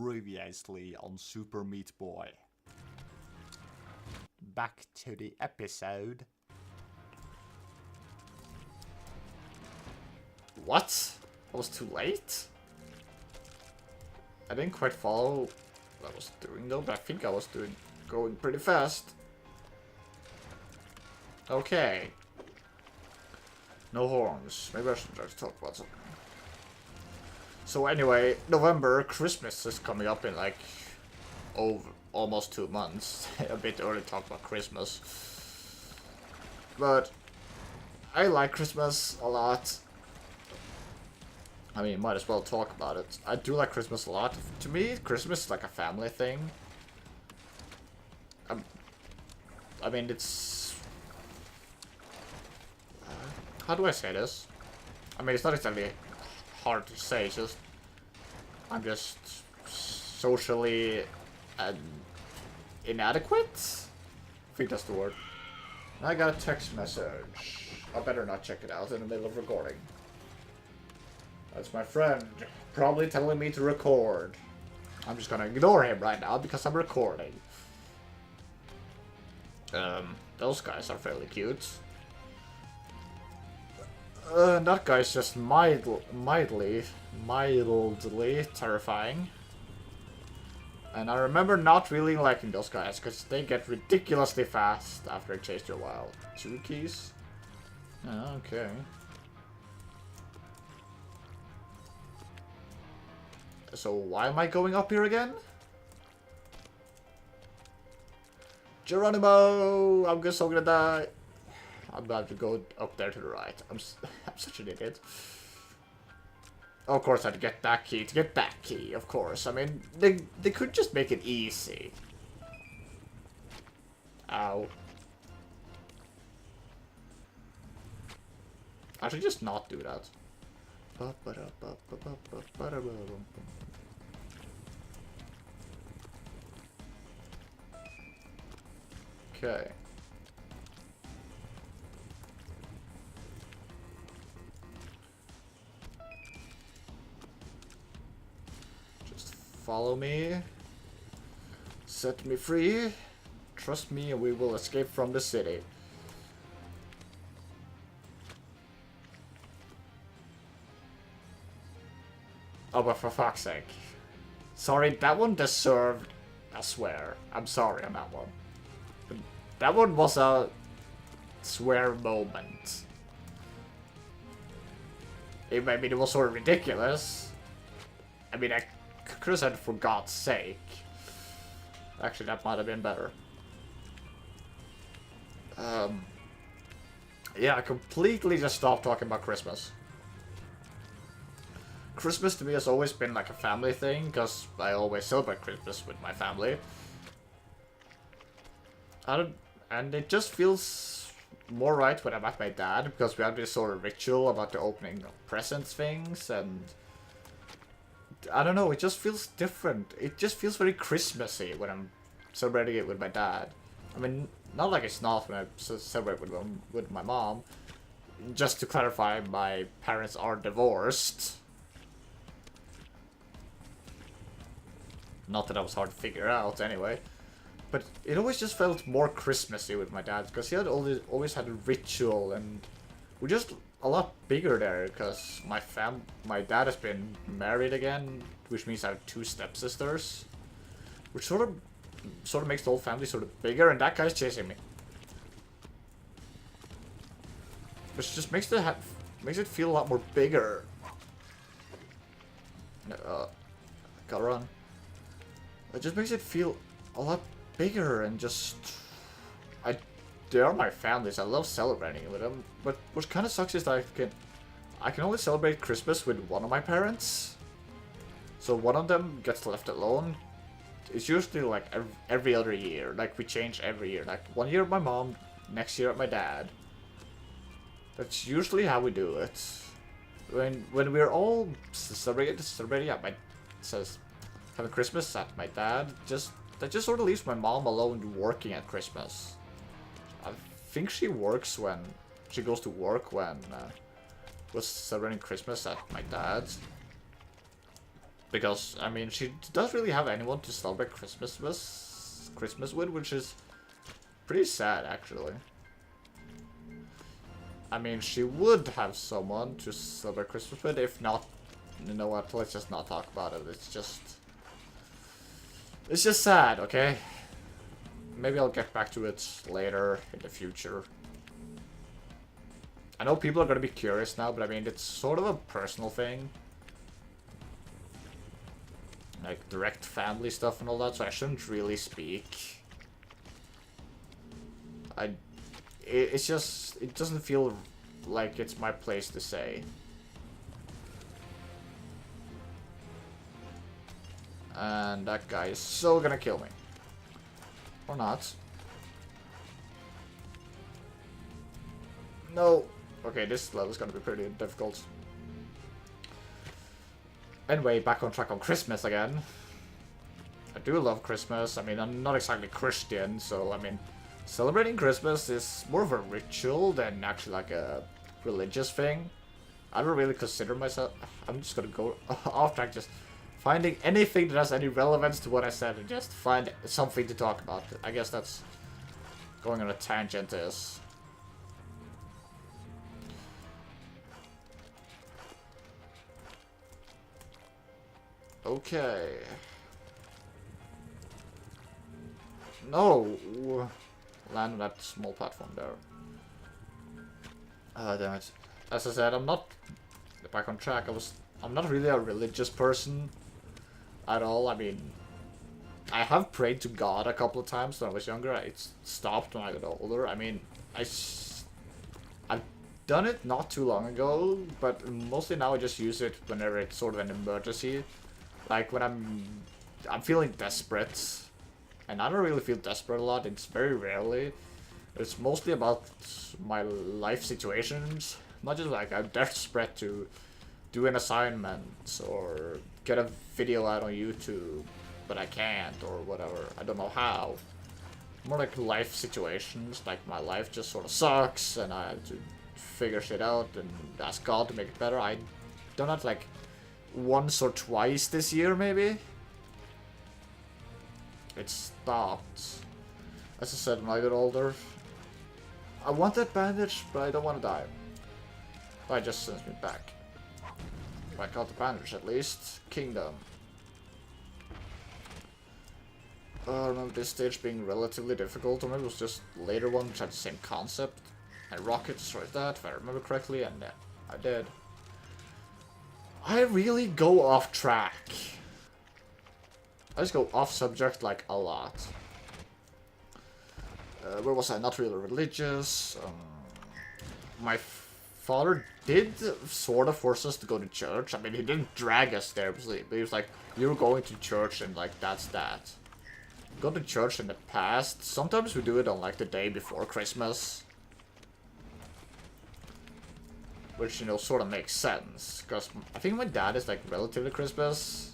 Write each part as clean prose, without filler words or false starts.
Previously on Super Meat Boy. Back to the episode. What? I was too late? I didn't quite follow what I was doing though, but I think I was going pretty fast. Okay. No horns. Maybe I should just talk about something. So anyway, November, Christmas is coming up in like almost 2 months. A bit early to talk about Christmas. But I like Christmas a lot. I mean, might as well talk about it. I do like Christmas a lot. To me, Christmas is like a family thing. I mean, it's... how do I say this? I mean, it's not exactly hard to say, it's just... I'm just socially inadequate? I think that's the word. I got a text message. I better not check it out in the middle of recording. That's my friend, probably telling me to record. I'm just gonna ignore him right now because I'm recording. Those guys are fairly cute. That guy's just mildly terrifying. And I remember not really liking those guys because they get ridiculously fast after I chased you a while. 2 keys? Oh, okay. So why am I going up here again? Geronimo! I'm just so gonna die. I'm about to go up there to the right. I'm such an idiot. Of course I had to get that key. To get that key, of course. I mean, they could just make it easy. Ow. I should just not do that. Okay. Just follow me. Set me free. Trust me and we will escape from the city. Oh, but for fuck's sake. Sorry, that one deserved a swear. I'm sorry on that one. But that one was a swear moment. I mean, it was sort of ridiculous. I mean, I could have said for God's sake. Actually, that might have been better. Yeah, I completely just stopped talking about Christmas. Christmas to me has always been like a family thing, because I always celebrate Christmas with my family. And it just feels more right when I'm at my dad, because we have this sort of ritual about the opening of presents things, and... I don't know, it just feels different. It just feels very Christmassy when I'm celebrating it with my dad. I mean, not like it's not when I celebrate with my mom. Just to clarify, my parents are divorced. Not that that was hard to figure out, anyway. But it always just felt more Christmassy with my dad, because he had always had a ritual, and we're just a lot bigger there, because my dad has been married again, which means I have 2 stepsisters, which sort of makes the whole family sort of bigger, and that guy's chasing me. Which just makes it feel a lot more bigger. Gotta run. It just makes it feel a lot bigger and just... they are my families. I love celebrating with them. But what kind of sucks is that I can only celebrate Christmas with one of my parents. So one of them gets left alone. It's usually like every other year. Like we change every year. Like one year at my mom, next year at my dad. That's usually how we do it. When we're all celebrating at my... says... having Christmas at my dad, that just sort of leaves my mom alone working at Christmas. I think she works when she goes to work when was celebrating Christmas at my dad's. Because, I mean, she doesn't really have anyone to celebrate Christmas with, which is pretty sad, actually. I mean, she would have someone to celebrate Christmas with, if not, you know what, let's just not talk about it. It's just sad, okay? Maybe I'll get back to it later in the future. I know people are gonna be curious now, but I mean, it's sort of a personal thing. Like, direct family stuff and all that, so I shouldn't really speak. It's just, it doesn't feel like it's my place to say. And that guy is so gonna kill me. Or not. No. Okay, this level is gonna be pretty difficult. Anyway, back on track on Christmas again. I do love Christmas. I mean, I'm not exactly Christian, so I mean, celebrating Christmas is more of a ritual than actually like a religious thing. I don't really consider myself... I'm just gonna go off track, just finding anything that has any relevance to what I said and just find something to talk about. I guess that's going on a tangent is. Okay. No! Land on that small platform there. Damn it. As I said, I'm not back on track. I'm not really a religious person at all. I mean, I have prayed to God a couple of times when I was younger. It stopped when I got older. I mean, I've done it not too long ago, but mostly now I just use it whenever it's sort of an emergency. Like when I'm feeling desperate. And I don't really feel desperate a lot. It's very rarely. It's mostly about my life situations. Not just like I'm desperate to do an assignment or get a video out on YouTube, but I can't or whatever. I don't know how. More like life situations. Like my life just sort of sucks and I have to figure shit out and ask God to make it better. I done that like once or twice this year, maybe. It stopped. As I said, when I got older, I want that bandage, but I don't want to die. That just sends me back. I got the bandage at least. Kingdom. I remember this stage being relatively difficult, or maybe it was just later one which had the same concept. And Rocket destroyed that, if I remember correctly, and yeah, I did. I really go off track. I just go off subject like a lot. Where was I? Not really religious. My father did sort of force us to go to church. I mean, he didn't drag us there, but he was like, "You're going to church," and like that's that. Go to church in the past. Sometimes we do it on like the day before Christmas. Which, you know, sort of makes sense. Because I think my dad is like relatively religious.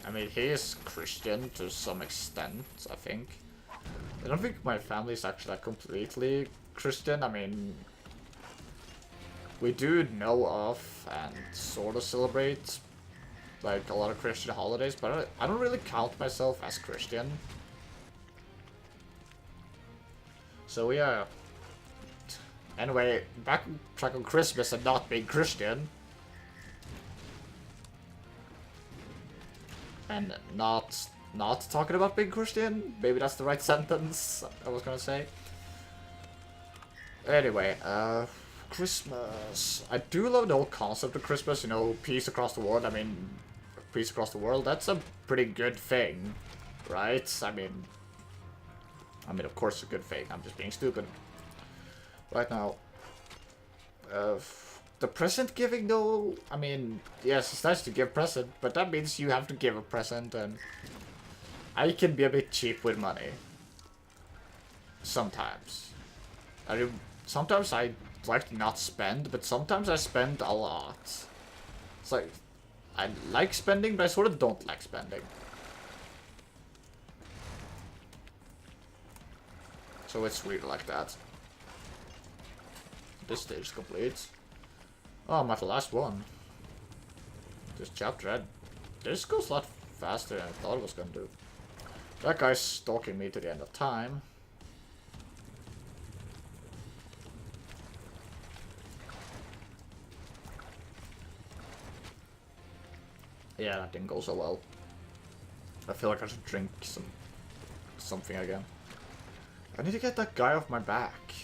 I mean, he is Christian to some extent, I think. I don't think my family is actually like completely Christian. I mean, we do know of and sort of celebrate like a lot of Christian holidays, but I don't really count myself as Christian. So yeah. Anyway, back on track on Christmas and not being Christian. And not talking about being Christian. Maybe that's the right sentence I was gonna say. Anyway, Christmas. I do love the whole concept of Christmas, you know, peace across the world. I mean, peace across the world, that's a pretty good thing, right? I mean, of course it's a good thing. I'm just being stupid. Right now. The present giving, though, I mean, yes, it's nice to give present, but that means you have to give a present, and I can be a bit cheap with money. Sometimes. Sometimes I like to not spend, but sometimes I spend a lot. It's like, I like spending, but I sort of don't like spending. So it's really like that. This stage is complete. Oh, I'm at the last one. This chapter, this goes a lot faster than I thought it was gonna do. That guy's stalking me to the end of time. Yeah, that didn't go so well. I feel like I should drink something again. I need to get that guy off my back.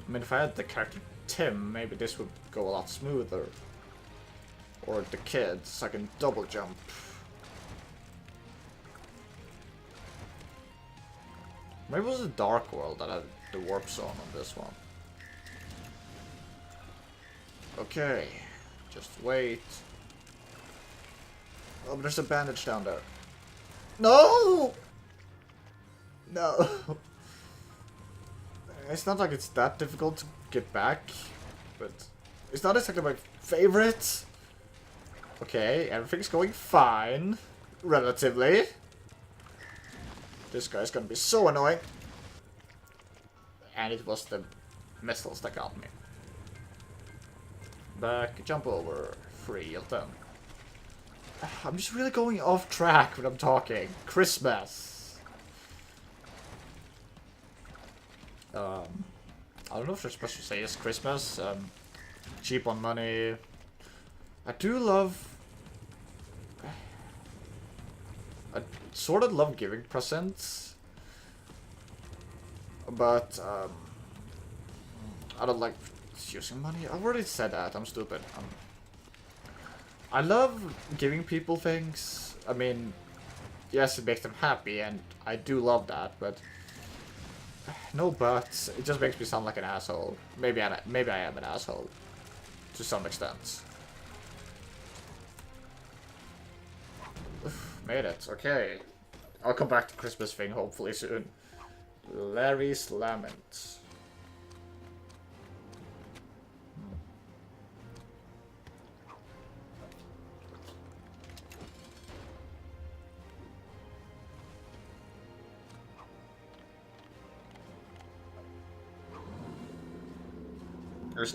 I mean, if I had the character Tim, maybe this would go a lot smoother. Or the kid, so I can double jump. Maybe it was the Dark World that had the warp zone on this one. Okay, just wait. Oh, but there's a bandage down there. No! No! It's not like it's that difficult to get back, but it's not exactly my favorite. Okay, everything's going fine. Relatively. This guy's gonna be so annoying. And it was the missiles that got me. Back, jump over. Free of them. I'm just really going off track when I'm talking. Christmas. I don't know if they're supposed to say it's Christmas. Cheap on money. I do love... I sort of love giving presents. But, I don't like using money. I already said that. I'm stupid. I love giving people things. I mean, yes, it makes them happy, and I do love that, but... No buts. It just makes me sound like an asshole. Maybe I am an asshole. To some extent. Made it. Okay. I'll come back to Christmas thing hopefully soon. Larry's Lament.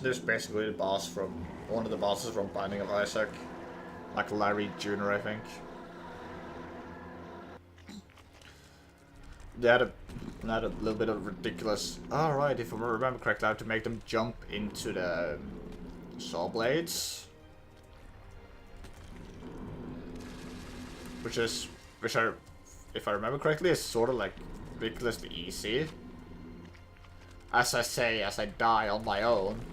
There's basically the boss from... one of the bosses from Binding of Isaac. Like Larry Jr., I think. They had a little bit of ridiculous... Alright, if I remember correctly, I have to make them jump into the saw blades. Which, if I remember correctly, is sort of like ridiculously easy. As I say, as I die on my own.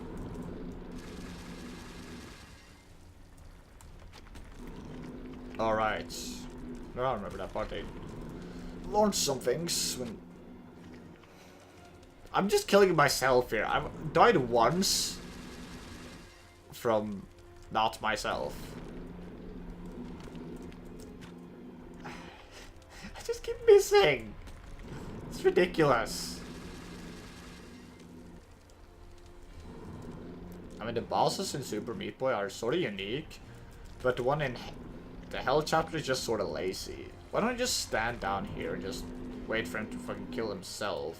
Alright. No, I remember that part. They launched some things when... I'm just killing myself here. I've died once from not myself. I just keep missing. It's ridiculous. I mean, the bosses in Super Meat Boy are sort of unique, but the one in the Hell chapter is just sort of lazy. Why don't I just stand down here and just wait for him to fucking kill himself?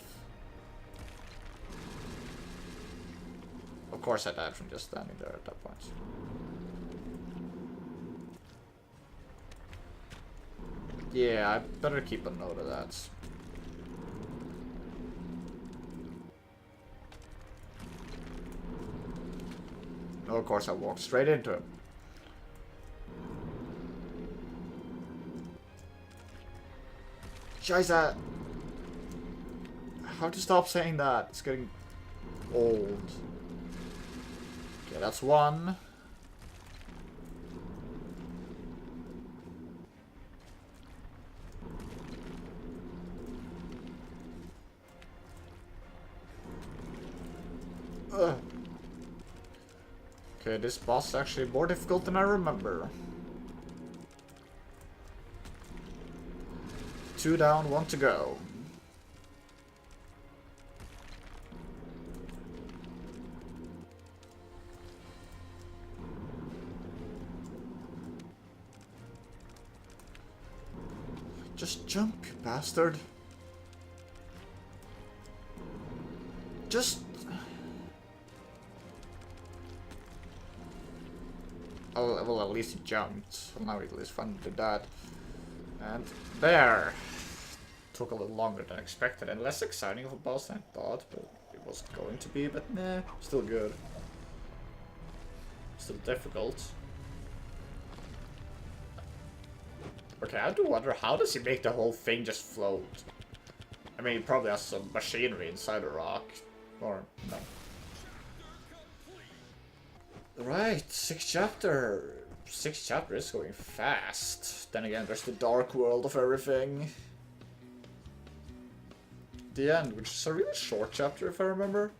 Of course I died from just standing there at that point. Yeah, I better keep a note of that. No, of course I walked straight into him. Scheiße! How to stop saying that? It's getting old. Okay, that's one. Ugh. Okay, this boss is actually more difficult than I remember. 2 down, 1 to go. Just jump, you bastard. just... Oh, well, at least he jumped. Well, now he at least finally did that. And there! Took a little longer than expected and less exciting of a boss than I thought, but it was going to be, but nah, still good. Still difficult. Okay, I do wonder, how does he make the whole thing just float? I mean, he probably has some machinery inside the rock. Or, no. Right, sixth chapter. Sixth chapter is going fast. Then again, there's the dark world of everything. The end, which is a really short chapter if I remember.